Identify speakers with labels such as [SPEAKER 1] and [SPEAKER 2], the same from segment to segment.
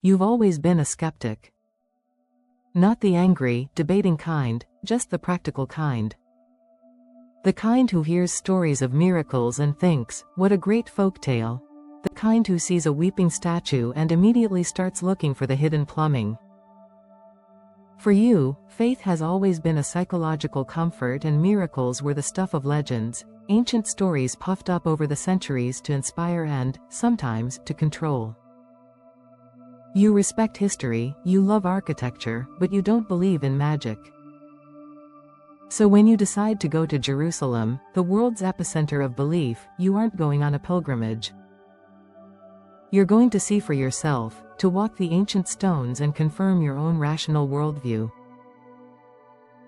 [SPEAKER 1] You've always been a skeptic. Not the angry, debating kind, just the practical kind. The kind who hears stories of miracles and thinks, what a great folk tale. The kind who sees a weeping statue and immediately starts looking for the hidden plumbing. For you, faith has always been a psychological comfort, and miracles were the stuff of legends, ancient stories puffed up over the centuries to inspire and, sometimes, to control. You respect history, you love architecture, but you don't believe in magic. So when you decide to go to Jerusalem, the world's epicenter of belief, you aren't going on a pilgrimage. You're going to see for yourself, to walk the ancient stones and confirm your own rational worldview.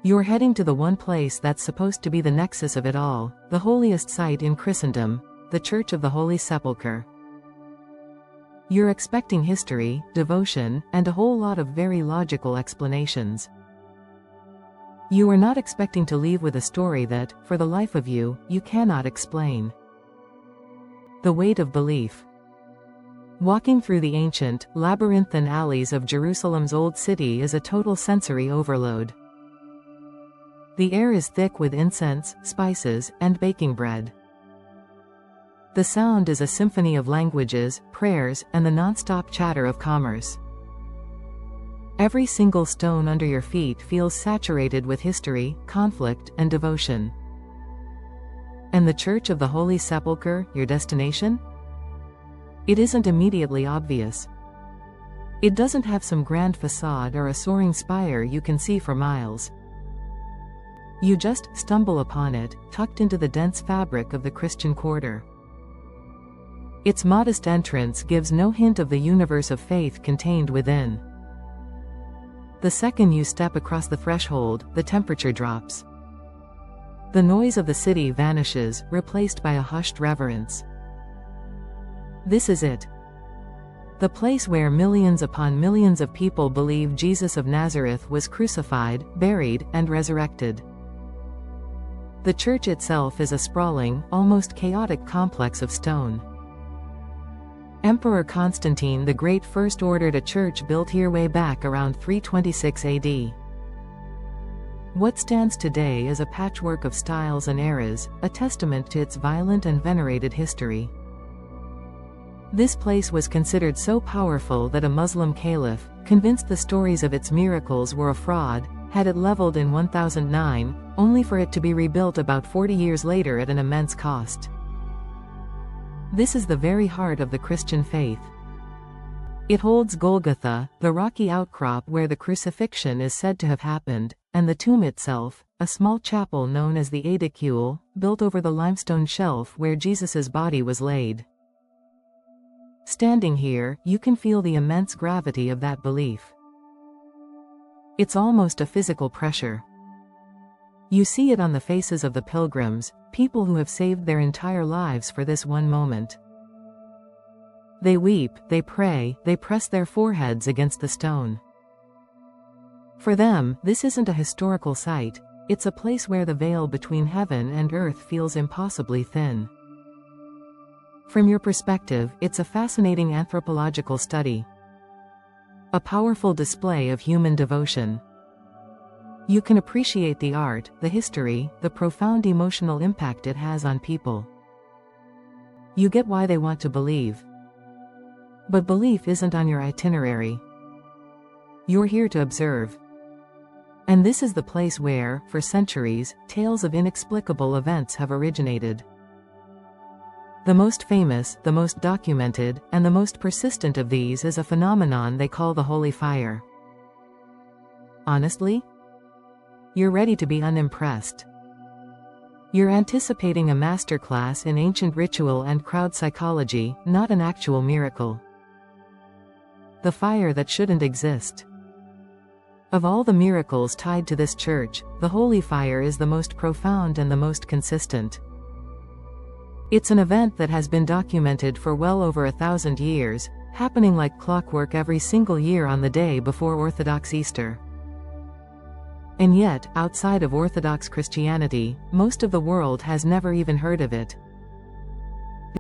[SPEAKER 1] You're heading to the one place that's supposed to be the nexus of it all, the holiest site in Christendom, the Church of the Holy Sepulcher. You're expecting history, devotion, and a whole lot of very logical explanations. You are not expecting to leave with a story that, for the life of you, you cannot explain. The weight of belief. Walking through the ancient, labyrinthine alleys of Jerusalem's old city is a total sensory overload. The air is thick with incense, spices, and baking bread. The sound is a symphony of languages, prayers, and the non-stop chatter of commerce. Every single stone under your feet feels saturated with history, conflict, and devotion. And the Church of the Holy Sepulcher, your destination? It isn't immediately obvious. It doesn't have some grand facade or a soaring spire you can see for miles. You just stumble upon it, tucked into the dense fabric of the Christian quarter. Its modest entrance gives no hint of the universe of faith contained within. The second you step across the threshold, the temperature drops. The noise of the city vanishes, replaced by a hushed reverence. This is it. The place where millions upon millions of people believe Jesus of Nazareth was crucified, buried, and resurrected. The church itself is a sprawling, almost chaotic complex of stone. Emperor Constantine the Great first ordered a church built here way back around 326 AD. What stands today is a patchwork of styles and eras, a testament to its violent and venerated history. This place was considered so powerful that a Muslim caliph, convinced the stories of its miracles were a fraud, had it leveled in 1009, only for it to be rebuilt about 40 years later at an immense cost. This is the very heart of the Christian faith. It holds Golgotha, the rocky outcrop where the crucifixion is said to have happened, and the tomb itself, a small chapel known as the Aedicule, built over the limestone shelf where Jesus's body was laid. Standing here, you can feel the immense gravity of that belief. It's almost a physical pressure. You see it on the faces of the pilgrims, people who have saved their entire lives for this one moment. They weep, they pray, they press their foreheads against the stone. For them, this isn't a historical site, it's a place where the veil between heaven and earth feels impossibly thin. From your perspective, it's a fascinating anthropological study. A powerful display of human devotion. You can appreciate the art, the history, the profound emotional impact it has on people. You get why they want to believe. But belief isn't on your itinerary. You're here to observe. And this is the place where, for centuries, tales of inexplicable events have originated. The most famous, the most documented, and the most persistent of these is a phenomenon they call the holy fire. Honestly? You're ready to be unimpressed. You're anticipating a masterclass in ancient ritual and crowd psychology, not an actual miracle. The fire that shouldn't exist. Of all the miracles tied to this church, the holy fire is the most profound and the most consistent. It's an event that has been documented for well over 1,000 years, happening like clockwork every single year on the day before Orthodox Easter. And yet, outside of Orthodox Christianity, most of the world has never even heard of it.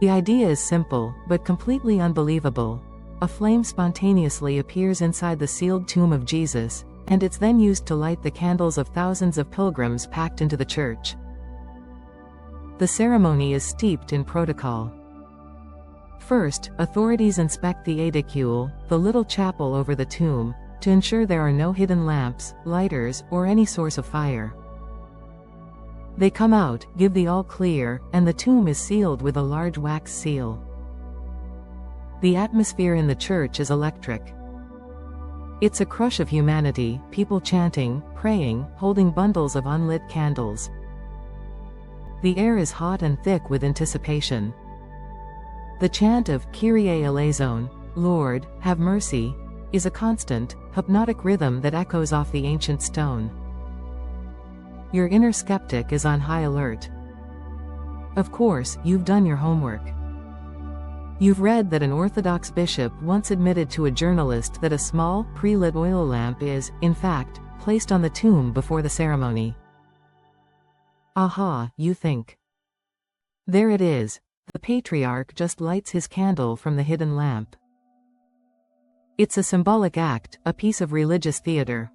[SPEAKER 1] The idea is simple, but completely unbelievable. a flame spontaneously appears inside the sealed tomb of Jesus, and it's then used to light the candles of thousands of pilgrims packed into the church. The ceremony is steeped in protocol. First, authorities inspect the aedicule, the little chapel over the tomb, to ensure there are no hidden lamps, lighters, or any source of fire. They come out, give the all clear, and the tomb is sealed with a large wax seal. The atmosphere in the church is electric. It's a crush of humanity, people chanting, praying, holding bundles of unlit candles. The air is hot and thick with anticipation. The chant of Kyrie eleison, Lord, have mercy, is a constant, hypnotic rhythm that echoes off the ancient stone. Your inner skeptic is on high alert. Of course, you've done your homework. You've read that an Orthodox bishop once admitted to a journalist that a small, pre-lit oil lamp is, in fact, placed on the tomb before the ceremony. Aha, you think. There it is. The patriarch just lights his candle from the hidden lamp. It's a symbolic act, a piece of religious theater.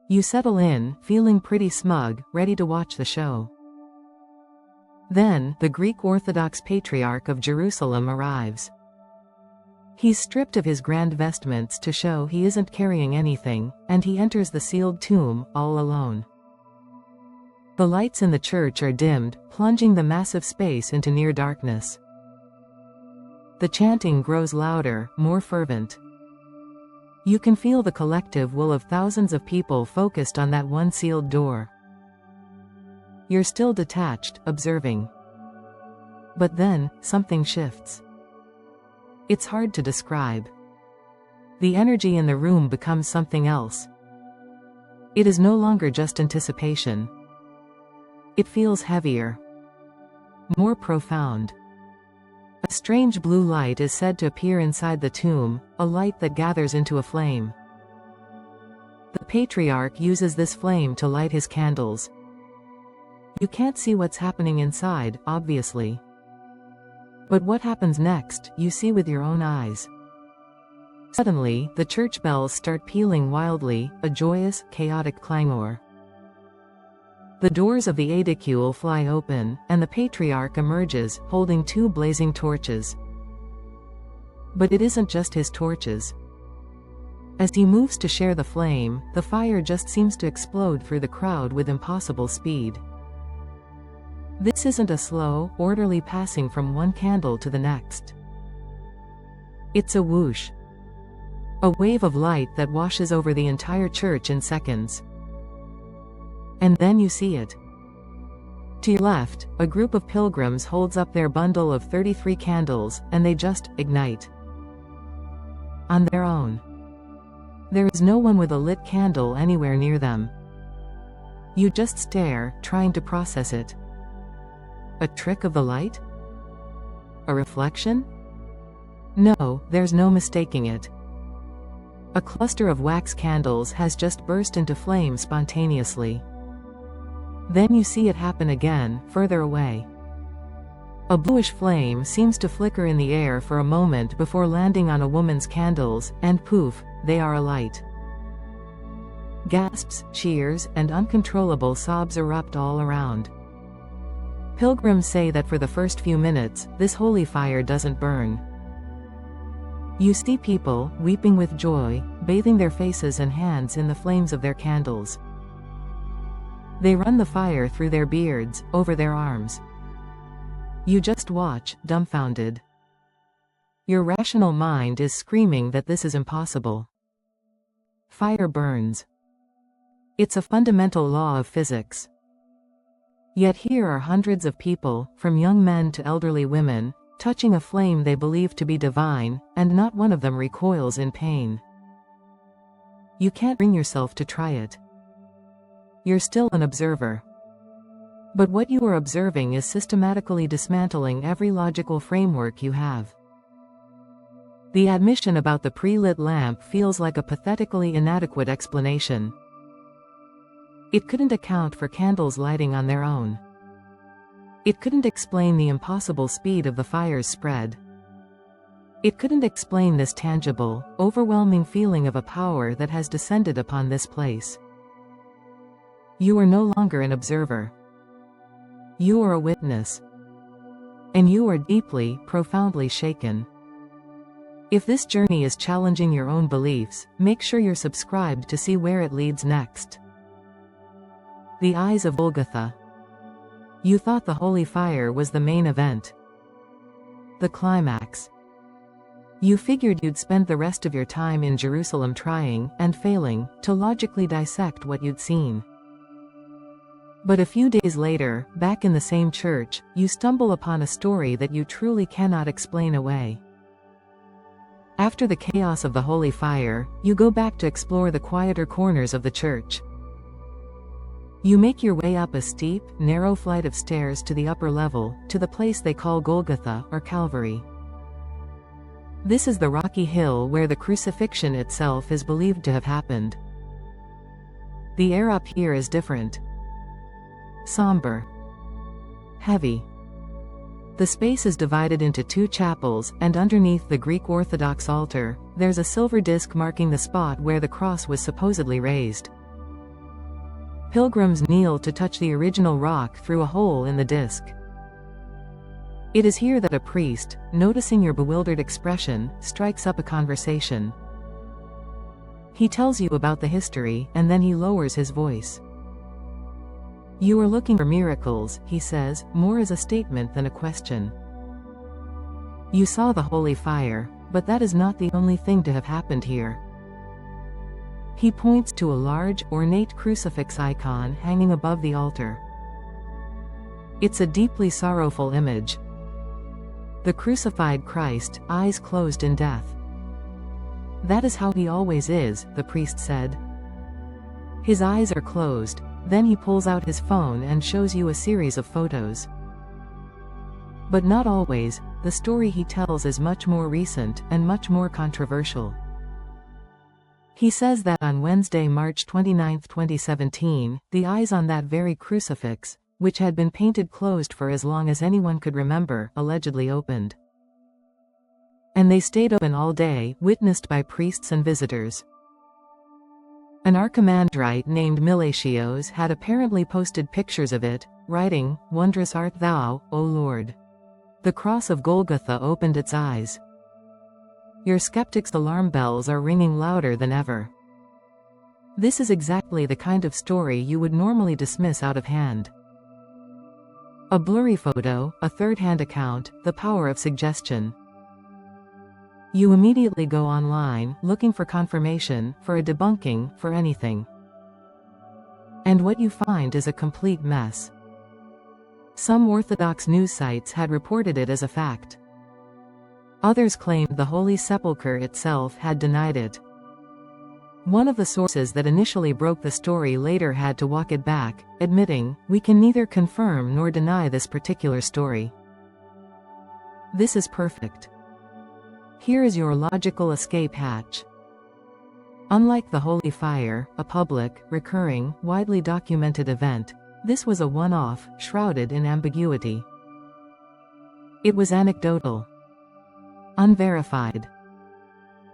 [SPEAKER 1] You settle in, feeling pretty smug, ready to watch the show. Then, the Greek Orthodox Patriarch of Jerusalem arrives. He's stripped of his grand vestments to show he isn't carrying anything, and he enters the sealed tomb, all alone. The lights in the church are dimmed, plunging the massive space into near darkness. The chanting grows louder, more fervent. You can feel the collective will of thousands of people focused on that one sealed door. You're still detached, observing. But then, something shifts. It's hard to describe. The energy in the room becomes something else. It is no longer just anticipation. It feels heavier. More profound. A strange blue light is said to appear inside the tomb, a light that gathers into a flame. The patriarch uses this flame to light his candles. You can't see what's happening inside, obviously. But what happens next, you see with your own eyes. Suddenly, the church bells start pealing wildly, a joyous, chaotic clangor. The doors of the aedicule fly open, and the patriarch emerges, holding two blazing torches. But it isn't just his torches. As he moves to share the flame, the fire just seems to explode through the crowd with impossible speed. This isn't a slow, orderly passing from one candle to the next. It's a whoosh. A wave of light that washes over the entire church in seconds. And then you see it. To your left, a group of pilgrims holds up their bundle of 33 candles, and they just ignite. On their own. There is no one with a lit candle anywhere near them. You just stare, trying to process it. A trick of the light? A reflection? No, there's no mistaking it. A cluster of wax candles has just burst into flame spontaneously. Then you see it happen again, further away. A bluish flame seems to flicker in the air for a moment before landing on a woman's candles, and poof, they are alight. Gasps, cheers, and uncontrollable sobs erupt all around. Pilgrims say that for the first few minutes, this holy fire doesn't burn. You see people, weeping with joy, bathing their faces and hands in the flames of their candles. They run the fire through their beards, over their arms. You just watch, dumbfounded. Your rational mind is screaming that this is impossible. Fire burns. It's a fundamental law of physics. Yet here are hundreds of people, from young men to elderly women, touching a flame they believe to be divine, and not one of them recoils in pain. You can't bring yourself to try it. You're still an observer. But what you are observing is systematically dismantling every logical framework you have. The admission about the pre-lit lamp feels like a pathetically inadequate explanation. It couldn't account for candles lighting on their own. It couldn't explain the impossible speed of the fire's spread. It couldn't explain this tangible, overwhelming feeling of a power that has descended upon this place. You are no longer an observer. You are a witness. And you are deeply, profoundly shaken. If this journey is challenging your own beliefs, make sure you're subscribed to see where it leads next. The Eyes of Golgotha. You thought the holy fire was the main event. The climax. You figured you'd spend the rest of your time in Jerusalem trying, and failing, to logically dissect what you'd seen. But a few days later, back in the same church, you stumble upon a story that you truly cannot explain away. After the chaos of the holy fire, you go back to explore the quieter corners of the church. You make your way up a steep, narrow flight of stairs to the upper level, to the place they call Golgotha, or Calvary. This is the rocky hill where the crucifixion itself is believed to have happened. The air up here is different. Somber. Heavy. The space is divided into two chapels, and underneath the Greek Orthodox altar, there's a silver disc marking the spot where the cross was supposedly raised. Pilgrims kneel to touch the original rock through a hole in the disc. It is here that a priest, noticing your bewildered expression, strikes up a conversation. He tells you about the history, and then he lowers his voice. You are looking for miracles, he says, more as a statement than a question. You saw the holy fire, but that is not the only thing to have happened here. He points to a large, ornate crucifix icon hanging above the altar. It's a deeply sorrowful image. The crucified Christ, eyes closed in death. That is how he always is, the priest said. His eyes are closed. Then he pulls out his phone and shows you a series of photos. But not always. The story he tells is much more recent, and much more controversial. He says that on Wednesday, March 29, 2017, the eyes on that very crucifix, which had been painted closed for as long as anyone could remember, allegedly opened. And they stayed open all day, witnessed by priests and visitors. An archimandrite named Milatios had apparently posted pictures of it, writing, "Wondrous art thou, O Lord. The cross of Golgotha opened its eyes." Your skeptics' alarm bells are ringing louder than ever. This is exactly the kind of story you would normally dismiss out of hand. A blurry photo, a third-hand account, the power of suggestion. You immediately go online, looking for confirmation, for a debunking, for anything. And what you find is a complete mess. Some Orthodox news sites had reported it as a fact. Others claimed the Holy Sepulcher itself had denied it. One of the sources that initially broke the story later had to walk it back, admitting, "We can neither confirm nor deny this particular story." This is perfect. Here is your logical escape hatch. Unlike the holy fire, a public, recurring, widely documented event, this was a one-off, shrouded in ambiguity. It was anecdotal. Unverified.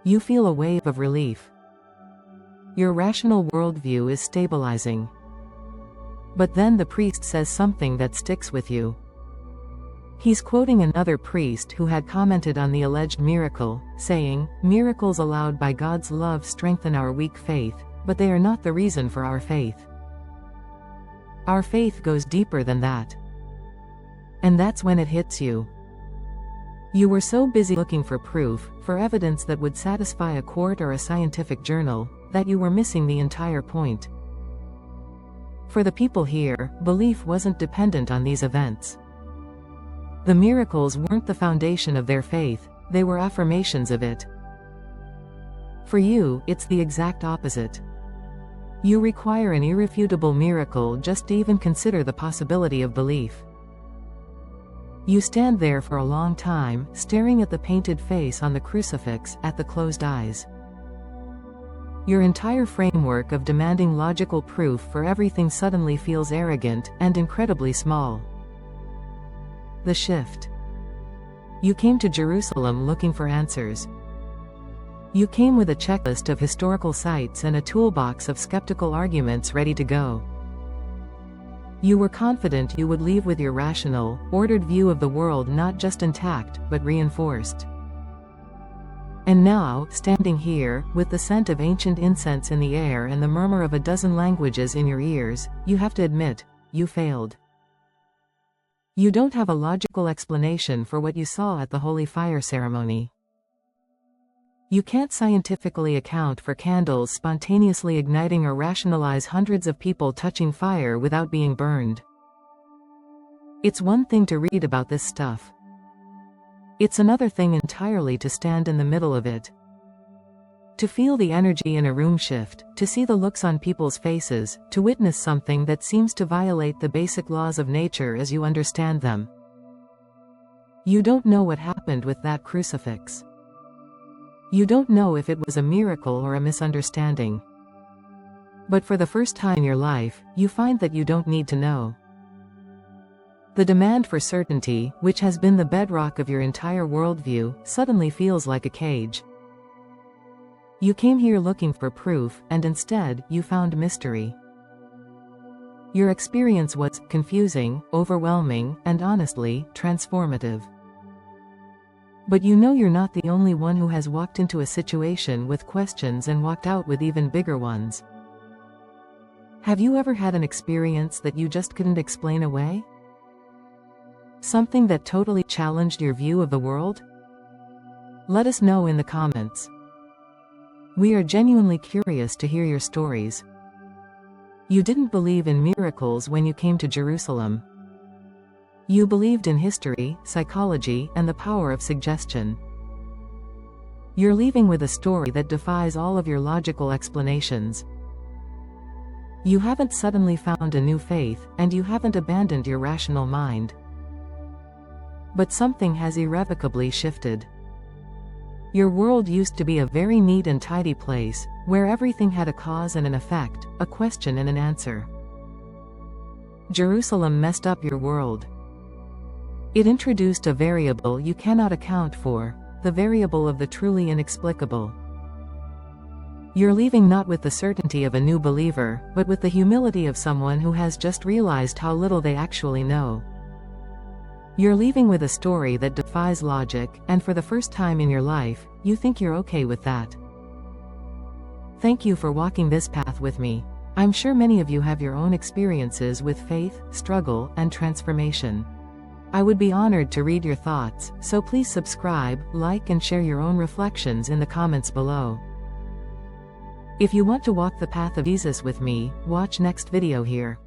[SPEAKER 1] You feel a wave of relief. Your rational worldview is stabilizing. But then the priest says something that sticks with you. He's quoting another priest who had commented on the alleged miracle, saying, "Miracles allowed by God's love strengthen our weak faith, but they are not the reason for our faith. Our faith goes deeper than that." And that's when it hits you. You were so busy looking for proof, for evidence that would satisfy a court or a scientific journal, that you were missing the entire point. For the people here, belief wasn't dependent on these events. The miracles weren't the foundation of their faith, they were affirmations of it. For you, it's the exact opposite. You require an irrefutable miracle just to even consider the possibility of belief. You stand there for a long time, staring at the painted face on the crucifix, at the closed eyes. Your entire framework of demanding logical proof for everything suddenly feels arrogant, and incredibly small. The shift. You came to Jerusalem looking for answers. You came with a checklist of historical sites and a toolbox of skeptical arguments ready to go. You were confident you would leave with your rational, ordered view of the world not just intact, but reinforced. And now, standing here, with the scent of ancient incense in the air and the murmur of a dozen languages in your ears, you have to admit, you failed. You don't have a logical explanation for what you saw at the holy fire ceremony. You can't scientifically account for candles spontaneously igniting or rationalize hundreds of people touching fire without being burned. It's one thing to read about this stuff. It's another thing entirely to stand in the middle of it. To feel the energy in a room shift, to see the looks on people's faces, to witness something that seems to violate the basic laws of nature as you understand them. You don't know what happened with that crucifix. You don't know if it was a miracle or a misunderstanding. But for the first time in your life, you find that you don't need to know. The demand for certainty, which has been the bedrock of your entire worldview, suddenly feels like a cage. You came here looking for proof, and instead, you found mystery. Your experience was confusing, overwhelming, and honestly, transformative. But you know you're not the only one who has walked into a situation with questions and walked out with even bigger ones. Have you ever had an experience that you just couldn't explain away? Something that totally challenged your view of the world? Let us know in the comments. We are genuinely curious to hear your stories. You didn't believe in miracles when you came to Jerusalem. You believed in history, psychology, and the power of suggestion. You're leaving with a story that defies all of your logical explanations. You haven't suddenly found a new faith, and you haven't abandoned your rational mind. But something has irrevocably shifted. Your world used to be a very neat and tidy place, where everything had a cause and an effect, a question and an answer. Jerusalem messed up your world. It introduced a variable you cannot account for, the variable of the truly inexplicable. You're leaving not with the certainty of a new believer, but with the humility of someone who has just realized how little they actually know. You're leaving with a story that defies logic, and for the first time in your life, you think you're okay with that. Thank you for walking this path with me. I'm sure many of you have your own experiences with faith, struggle, and transformation. I would be honored to read your thoughts, so please subscribe, like, and share your own reflections in the comments below. If you want to walk the path of Jesus with me, watch next video here.